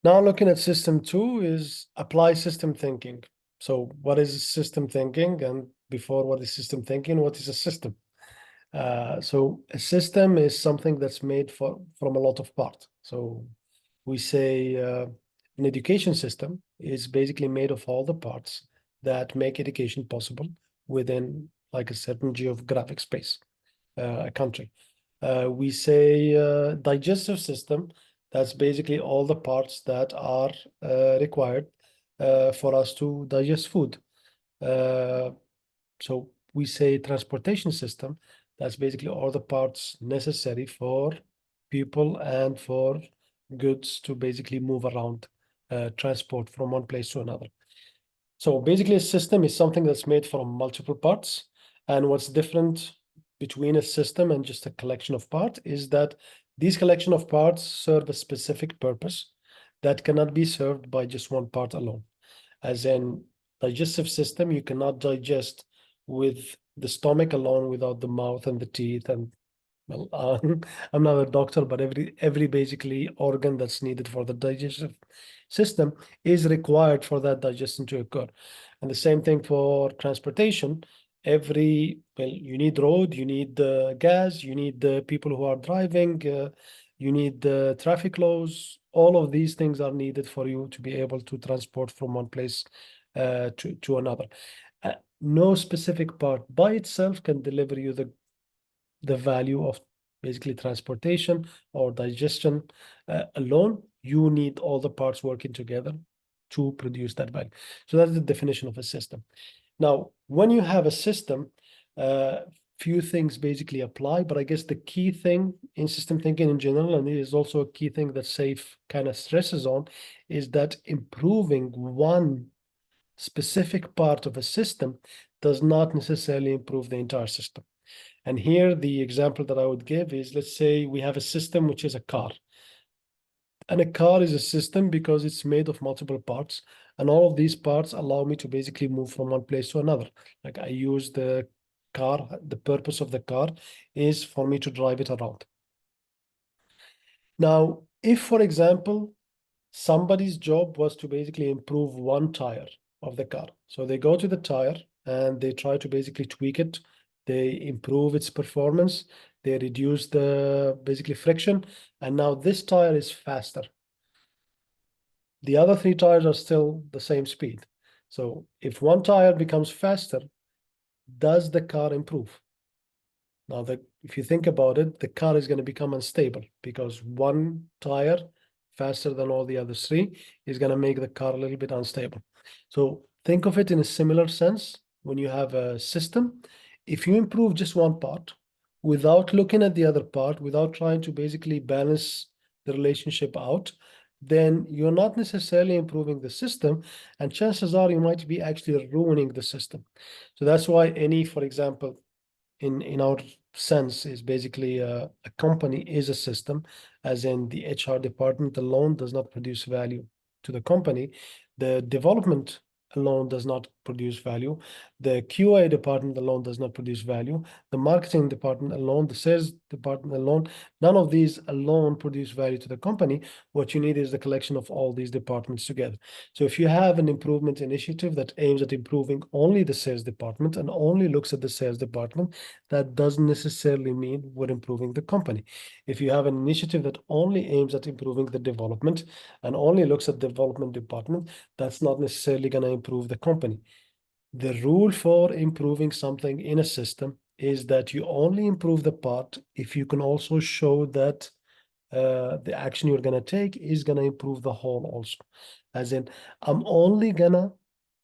Now looking at system 2 is apply system thinking. So what is system thinking? And before what is system thinking, what is a system? So a system is something that's made from a lot of parts. So we say an education system is basically made of all the parts that make education possible within like a certain geographic space, a country. We say digestive system, that's basically all the parts that are required for us to digest food. So we say transportation system, that's basically all the parts necessary for people and for goods to basically move around, transport from one place to another. So basically a system is something that's made from multiple parts. And what's different between a system and just a collection of parts is that these collection of parts serve a specific purpose that cannot be served by just one part alone. As in digestive system, you cannot digest with the stomach alone without the mouth and the teeth and well, I'm not a doctor, but every basically organ that's needed for the digestive system is required for that digestion to occur. And the same thing for transportation. You need road, you need gas, you need the people who are driving, you need the traffic laws. All of these things are needed for you to be able to transport from one place to another. No specific part by itself can deliver you the value of basically transportation or digestion alone. You need all the parts working together to produce that value. So that's the definition of a system. Now, when you have a system, few things basically apply, but I guess the key thing in system thinking in general, and it is also a key thing that SAFe kind of stresses on, is that improving one specific part of a system does not necessarily improve the entire system. And here, the example that I would give is, let's say we have a system which is a car. And a car is a system because it's made of multiple parts. And all of these parts allow me to basically move from one place to another. Like I use the car, the purpose of the car is for me to drive it around. Now, if, for example, somebody's job was to basically improve one tire of the car. So they go to the tire and they try to basically tweak it. They improve its performance. They reduce the basically friction. And now this tire is faster. The other three tires are still the same speed. So if one tire becomes faster, does the car improve? Now, if you think about it, the car is going to become unstable because one tire faster than all the other three is going to make the car a little bit unstable. So think of it in a similar sense when you have a system. If you improve just one part without looking at the other part, without trying to basically balance the relationship out, then you're not necessarily improving the system, and chances are you might be actually ruining the system. So that's why for example, in our sense is basically a company is a system, as in the HR department alone does not produce value to the company. The development alone does not produce value. The QA department alone does not produce value. The marketing department alone, the sales department alone, none of these alone produce value to the company. What you need is the collection of all these departments together. So if you have an improvement initiative that aims at improving only the sales department and only looks at the sales department, that doesn't necessarily mean we're improving the company. If you have an initiative that only aims at improving the development and only looks at the development department, that's not necessarily going to improve the company. The rule for improving something in a system is that you only improve the part if you can also show that the action you're going to take is going to improve the whole also. As in, I'm only going to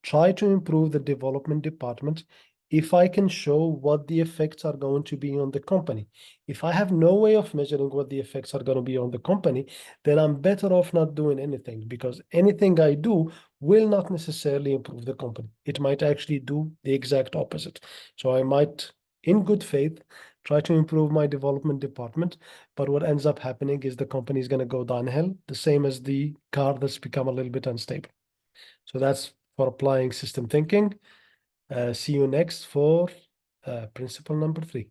try to improve the development department if I can show what the effects are going to be on the company. If I have no way of measuring what the effects are going to be on the company, then I'm better off not doing anything, because anything I do will not necessarily improve the company. It might actually do the exact opposite. So I might, in good faith, try to improve my development department, but what ends up happening is the company is going to go downhill, the same as the car that's become a little bit unstable. So that's for applying system thinking. See you next for principle number 3.